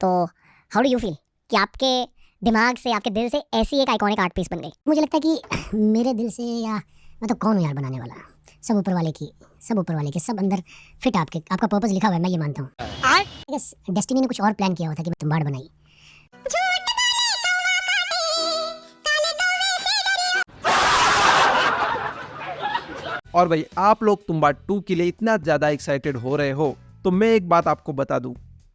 तो how do you feel कि आपके दिमाग से, आपके दिल से ऐसी एक आइकॉनिक आर्ट पीस बन गई? मुझे लगता है कि मेरे दिल से, या मैं तो कौन हूँ यार बनाने वाला। सब ऊपर वाले की सब अंदर फिट। आपका पर्पस लिखा हुआ है, मैं ये मानता हूँ। आई गेस डेस्टिनी ने कुछ और प्लान किया हुआ था कि मैं तुम्बाड़ बनाई। और भाई आप लोग तुम्बाड़ 2 के लिए इतना ज्यादा एक्साइटेड हो रहे हो तो मैं एक बात आपको बता दूं,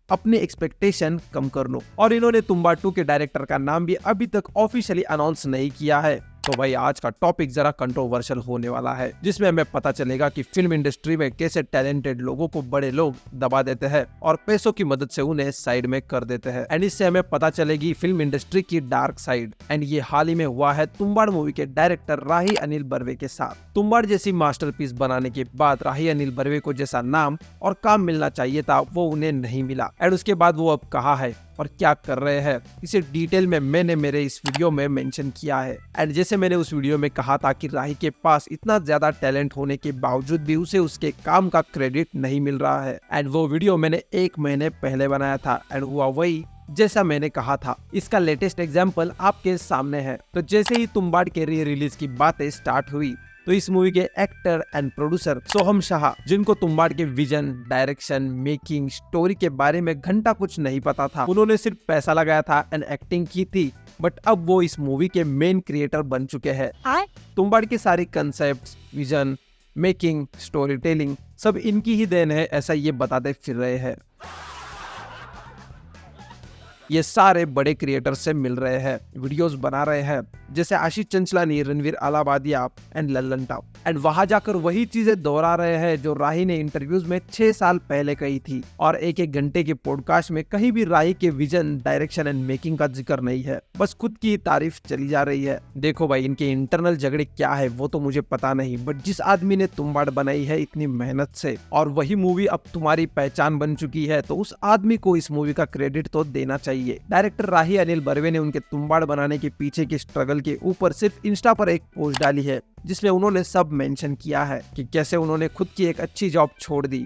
अपनी एक्सपेक्टेशन कम कर लो। और इन्होंने तुम्बाड़ 2 के डायरेक्टर का नाम भी अभी तक ऑफिशियली अनाउंस नहीं किया है। तो भाई आज का टॉपिक जरा कंट्रोवर्शियल होने वाला है, जिसमें हमें पता चलेगा कि फिल्म इंडस्ट्री में कैसे टैलेंटेड लोगों को बड़े लोग दबा देते हैं और पैसों की मदद से उन्हें साइड में कर देते हैं। एंड इससे हमें पता चलेगी फिल्म इंडस्ट्री की डार्क साइड। एंड ये हाल ही में हुआ है तुम्बाड़ मूवी के डायरेक्टर राही अनिल बर्वे के साथ। तुम्बाड़ जैसी मास्टरपीस बनाने के बाद राही अनिल बर्वे को जैसा नाम और काम मिलना चाहिए था वो उन्हें नहीं मिला। एंड उसके बाद वो अब कहाँ है और क्या कर रहे हैं, इसे डिटेल में मैंने मेरे इस वीडियो में मेंशन किया है। एंड जैसे मैंने उस वीडियो में कहा था कि राही के पास इतना ज्यादा टैलेंट होने के बावजूद भी उसे उसके काम का क्रेडिट नहीं मिल रहा है। एंड वो वीडियो मैंने 1 महीने पहले बनाया था एंड हुआ वही जैसा मैंने कहा था। इसका लेटेस्ट एग्जाम्पल आपके सामने है। तो जैसे ही तुम्बाड़ के री रिलीज की बातें स्टार्ट हुई तो इस मूवी के एक्टर एंड प्रोड्यूसर सोहम शाह, जिनको तुम्बाड़ के विजन, डायरेक्शन, मेकिंग, स्टोरी के बारे में घंटा कुछ नहीं पता था, उन्होंने सिर्फ पैसा लगाया था एंड एक्टिंग की थी। बट अब वो इस मूवी के मेन क्रिएटर बन चुके हैं। तुम्बाड़ की सारी concept, vision, making, story telling सब इनकी ही देन है, ऐसा ये बताते फिर रहे हैं। ये सारे बड़े क्रिएटर्स से मिल रहे हैं, वीडियोस बना रहे हैं, जैसे Ashish Chanchlani, Ranveer Allahbadia and Lallantop. And वहां जाकर वही चीजें दोहरा रहे हैं जो राही ने इंटरव्यूज में 6 साल पहले कही थी। और 1-1 घंटे के पॉडकास्ट में कहीं भी राही के विजन, डायरेक्शन एंड मेकिंग का जिक्र नहीं है, बस खुद की तारीफ चली जा रही है। देखो भाई, इनके इंटरनल झगड़े क्या है वो तो मुझे पता नहीं, बट जिस आदमी ने तुम्बाड़ बनाई है इतनी मेहनत से और वही मूवी अब तुम्हारी पहचान बन चुकी है, तो उस आदमी को इस मूवी का क्रेडिट तो देना चाहिए। डायरेक्टर राही अनिल बर्वे ने उनके तुम्बाड़ बनाने के पीछे के स्ट्रगल के ऊपर सिर्फ इंस्टा पर एक पोस्ट डाली है, जिसमें उन्होंने सब मेंशन किया है कि कैसे उन्होंने खुद की एक अच्छी जॉब छोड़ दी,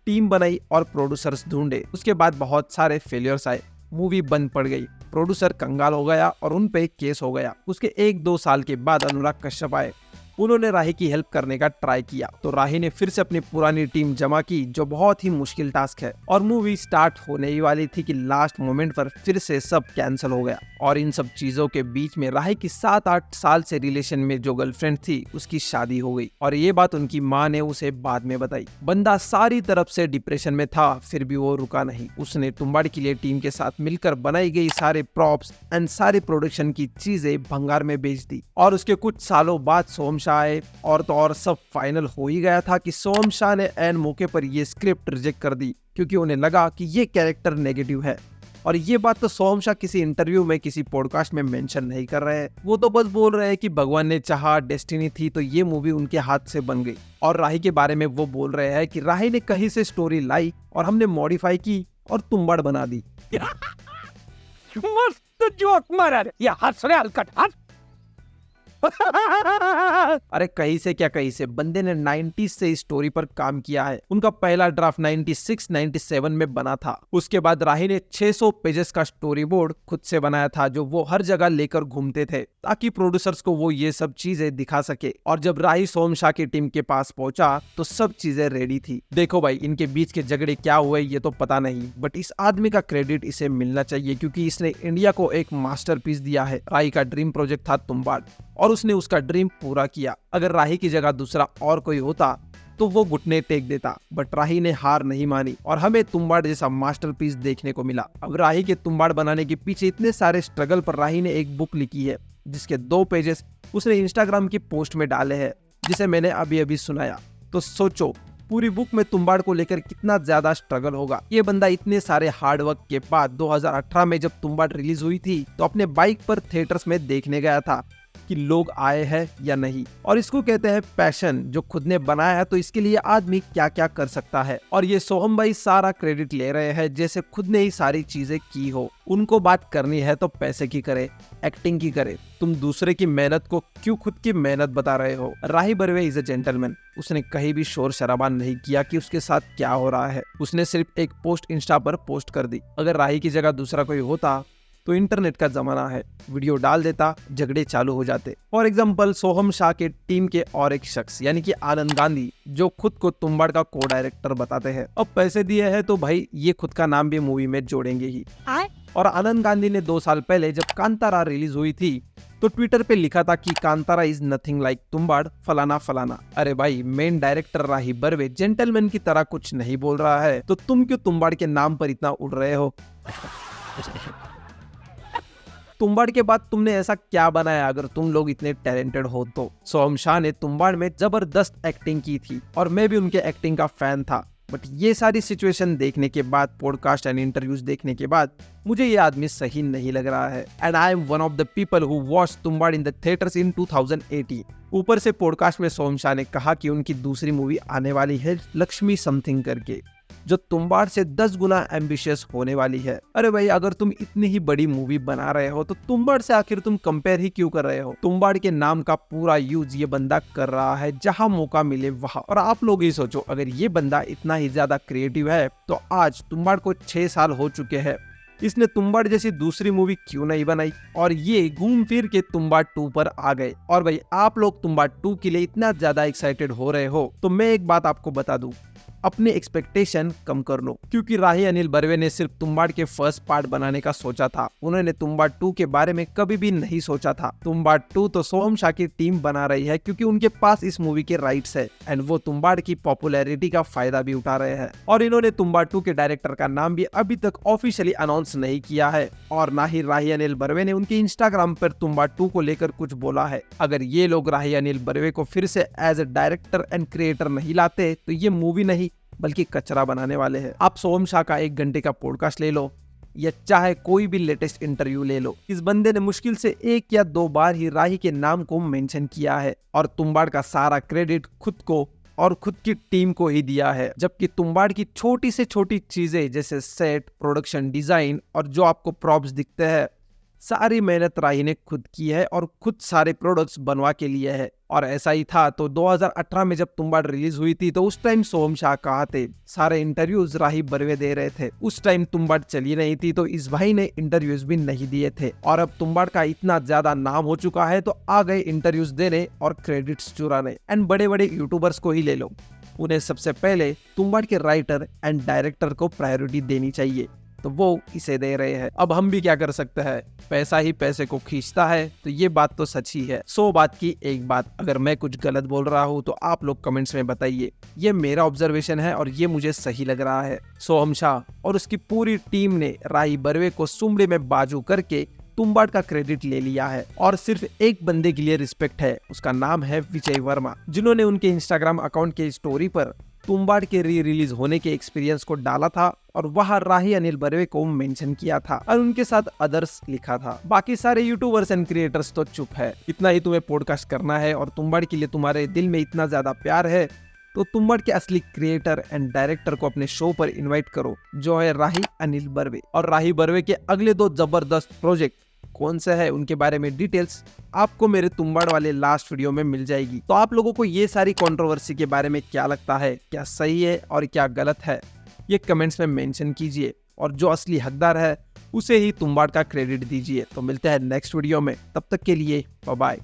टीम बनाई और प्रोड्यूसर्स ढूंढे। उसके बाद बहुत सारे फेलियर्स आए, मूवी बंद पड़ गई, प्रोड्यूसर कंगाल हो गया और उन पे केस हो गया। उसके 1-2 साल के बाद अनुराग कश्यप आए, उन्होंने राही की हेल्प करने का ट्राई किया, तो राही ने फिर से अपनी पुरानी टीम जमा की, जो बहुत ही मुश्किल टास्क है। और मूवी स्टार्ट होने ही वाली थी कि लास्ट मोमेंट पर फिर से सब कैंसिल हो गया। और इन सब चीजों के बीच में राही की 7-8 साल से रिलेशन में जो गर्लफ्रेंड थी उसकी शादी हो गई, और ये बात उनकी माँ ने उसे बाद में बताई। बंदा सारी तरफ से डिप्रेशन में था, फिर भी वो रुका नहीं। उसने तुम्बाड़ के लिए टीम के साथ मिलकर बनाई गई सारे प्रॉप्स एंड सारे प्रोडक्शन की चीजें भंगार में बेच दी। और उसके कुछ सालों बाद सोहम शाह आए, और तो और सब फाइनल हो ही गया था कि सोहम शाह ने एन मौके पर ये स्क्रिप्ट रिजेक्ट कर दी, क्योंकि उन्हें लगा कि ये कैरेक्टर नेगेटिव है। और ये बात तो सोहम शाह किसी इंटरव्यू में, किसी पॉडकास्ट में मेंशन नहीं कर रहे हैं, वो तो बस बोल रहे हैं कि भगवान ने चाहा, डेस्टिनी थी तो ये मूवी उनके हाथ से बन गई। और राही के बारे में वो बोल रहे हैं कि राही ने कहीं से स्टोरी लाई और हमने मॉडिफाई की और तुम्बाड़ बना दी। मस्त जोक मारा रे, ये हंस रहे हलकट हंस। अरे कहीं से क्या कहीं से, बंदे ने 90s से इस स्टोरी पर काम किया है। उनका पहला ड्राफ्ट 96-97 में बना था। उसके बाद राही ने 600 पेजेस का स्टोरी बोर्ड खुद से बनाया था, जो वो हर जगह लेकर घूमते थे ताकि प्रोड्यूसर्स को वो ये सब चीजें दिखा सके। और जब राही सोहम शाह की टीम के पास पहुंचा तो सब चीजें रेडी थी। देखो भाई, इनके बीच के झगड़े क्या हुए ये तो पता नहीं, बट इस आदमी का क्रेडिट इसे मिलना चाहिए, क्योंकि इसने इंडिया को एक मास्टरपीस दिया है। राही का ड्रीम प्रोजेक्ट था तुम्बाड़ और उसने उसका ड्रीम पूरा किया। अगर राही की जगह दूसरा और कोई होता तो वो घुटने टेक देता, बट राही ने हार नहीं मानी और हमें तुम्बाड़ जैसा मास्टरपीस देखने को मिला। अब राही के तुम्बाड़ बनाने के पीछे इतने सारे स्ट्रगल पर राही ने एक बुक लिखी है, जिसके 2 पेजेस उसने इंस्टाग्राम की पोस्ट में डाले हैं, जिसे मैंने अभी अभी सुनाया। तो सोचो पूरी बुक में तुम्बाड़ को लेकर कितना ज्यादा स्ट्रगल होगा। ये बंदा इतने सारे हार्डवर्क के बाद 2018 में जब तुम्बाड़ रिलीज हुई थी तो अपने बाइक पर थिएटर्स में देखने गया था। कि लोग आए हैं या नहीं। और इसको कहते हैं पैशन, जो खुद ने बनाया है तो इसके लिए आदमी क्या क्या कर सकता है। और ये सोहम भाई सारा क्रेडिट ले रहे हैं जैसे खुद ने ही सारी चीजें की हो। उनको बात करनी है तो पैसे की करे, एक्टिंग की करे। तुम दूसरे की मेहनत को क्यों खुद की मेहनत बता रहे हो। राही बर्वे इज अ जेंटलमैन। उसने कहीं भी शोर शराबा नहीं किया कि उसके साथ क्या हो रहा है। उसने सिर्फ एक पोस्ट इंस्टा पर पोस्ट कर दी। अगर राही की जगह दूसरा कोई होता तो इंटरनेट का जमाना है, वीडियो डाल देता, झगड़े चालू हो जाते। फॉर एग्जाम्पल सोहम शाह के टीम के और एक शख्स यानी कि आनंद गांधी, जो खुद को तुम्बाड़ का को डायरेक्टर बताते हैं। अब पैसे दिए हैं तो भाई ये खुद का नाम भी मूवी में जोड़ेंगे ही। और आनंद गांधी ने 2 साल पहले जब कांतारा रिलीज हुई थी तो ट्विटर पे लिखा था कि Kantara is nothing like Tumbbad फलाना फलाना। अरे भाई, मेन डायरेक्टर राही बर्वे जेंटलमैन की तरह कुछ नहीं बोल रहा है तो तुम क्यों तुम्बाड़ के नाम पर इतना उड़ रहे हो। तुम्बाड़ के बाद तुमने ऐसा क्या बनाया अगर तुम लोग इतने टैलेंटेड हो तो। सोहम शाह ने तुम्बाड़ में जबरदस्त एक्टिंग की थी और मैं भी उनके एक्टिंग का फैन था। बट ये सारी सिचुएशन देखने के बाद, पॉडकास्ट एंड इंटरव्यूज देखने के बाद मुझे ये आदमी सही नहीं लग रहा है। And I am one of the people who watch Tumbbad in the theatres in 2018। ऊपर से पॉडकास्ट में सोहम शाह ने कहा कि उनकी दूसरी मूवी आने वाली है लक्ष्मी समथिंग करके, जो तुम्बाड़ से 10 गुना एम्बिशियस होने वाली है। अरे भाई, अगर तुम इतनी ही बड़ी मूवी बना रहे हो तो तुम्बाड़ से आखिर तुम कंपेयर ही क्यों कर रहे हो। तुम्बाड़ के नाम का पूरा यूज ये बंदा कर रहा है जहां मौका मिले वहां। और आप लोग ही सोचो, अगर ये बंदा इतना ही ज्यादा क्रिएटिव है तो आज तुम्बाड़ को 6 साल हो चुके हैं, इसने तुम्बाड़ जैसी दूसरी मूवी क्यों नहीं बनाई। और ये घूम फिर के तुम्बाड़ 2 पर आ गए। और भाई, आप लोग तुम्बाड़ 2 के लिए इतना ज्यादा एक्साइटेड हो रहे हो तो मैं एक बात आपको बता दूं, अपने एक्सपेक्टेशन कम कर लो। क्योंकि राही अनिल बर्वे ने सिर्फ तुम्बाड़ के फर्स्ट पार्ट बनाने का सोचा था, उन्होंने तुम्बाड़ 2 के बारे में कभी भी नहीं सोचा था। तुम्बाड़ 2 तो सोहम शाह की टीम बना रही है क्योंकि उनके पास इस मूवी के राइट्स है एंड वो तुम्बाड़ की पॉपुलैरिटी का फायदा भी उठा रहे हैं। और इन्होंने तुम्बाड़ 2 के डायरेक्टर का नाम भी अभी तक ऑफिशियली अनाउंस नहीं किया है और ना ही राही अनिल बर्वे ने उनके इंस्टाग्राम पर तुम्बाड़ 2 को लेकर कुछ बोला है। अगर ये लोग राही अनिल बर्वे को फिर से as a director and creator नहीं लाते तो ये मूवी नहीं बल्कि कचरा बनाने वाले हैं। आप सोहम शाह का 1 घंटे का पॉडकास्ट ले लो या चाहे कोई भी लेटेस्ट इंटरव्यू ले लो, इस बंदे ने मुश्किल से 1 या 2 बार ही राही के नाम को मेंशन किया है और तुम्बाड़ का सारा क्रेडिट खुद को और खुद की टीम को ही दिया है। जबकि तुम्बाड़ की छोटी से छोटी चीजें जैसे सेट, प्रोडक्शन डिजाइन और जो आपको प्रॉप्स दिखते हैं, सारी मेहनत राही ने खुद की है और खुद सारे प्रोडक्ट्स बनवा के लिए है। और ऐसा ही था तो 2018 में जब तुम्बाड़ रिलीज हुई थी तो उस टाइम सोहम शाह कहाँ थे, सारे इंटरव्यूज राही बर्वे दे रहे थे। उस टाइम तुम्बाड़ चली नहीं थी तो इस भाई ने इंटरव्यूज भी नहीं दिए थे। और अब तुम्बाड़ का इतना ज्यादा नाम हो चुका है तो आ गए इंटरव्यूज देने और क्रेडिट्स चुराने। एंड बड़े बड़े यूट्यूबर्स को ही ले लो, उन्हें सबसे पहले तुम्बाड़ के राइटर एंड डायरेक्टर को प्रायोरिटी देनी चाहिए तो वो इसे दे रहे हैं। अब हम भी क्या कर सकते हैं, पैसा ही पैसे को खींचता है तो ये बात तो सच ही है। 100 बात की एक बात, अगर मैं कुछ गलत बोल रहा हूँ तो आप लोग कमेंट्स में बताइए। ये मेरा ऑब्जर्वेशन है और ये मुझे सही लग रहा है। सोहम शाह और उसकी पूरी टीम ने राही बर्वे को सुमड़े में बाजू करके तुम्बाड़ का क्रेडिट ले लिया है। और सिर्फ एक बंदे के लिए रिस्पेक्ट है, उसका नाम है विजय वर्मा, जिन्होंने उनके इंस्टाग्राम अकाउंट के स्टोरी पर तुम्बाड़ के रिलीज होने के एक्सपीरियंस को डाला था और वहां राही अनिल बर्वे को मेंशन किया था और उनके साथ अदर्स लिखा था। बाकी सारे यूट्यूबर्स एंड क्रिएटर्स तो चुप है। इतना ही तुम्हें पॉडकास्ट करना है और तुम्बाड़ के लिए तुम्हारे दिल में इतना ज्यादा प्यार है तो तुम्बाड़ के असली क्रिएटर एंड डायरेक्टर को अपने शो पर इन्वाइट करो, जो है राही अनिल बर्वे। और राही बर्वे के अगले 2 जबरदस्त प्रोजेक्ट कौन सा है उनके बारे में डिटेल्स आपको मेरे तुम्बाड़ वाले लास्ट वीडियो में मिल जाएगी। तो आप लोगों को ये सारी कंट्रोवर्सी के बारे में क्या लगता है, क्या सही है और क्या गलत है, ये कमेंट्स में मेंशन कीजिए और जो असली हकदार है उसे ही तुम्बाड़ का क्रेडिट दीजिए। तो मिलते हैं नेक्स्ट वीडियो में, तब तक के लिए बाय बाय।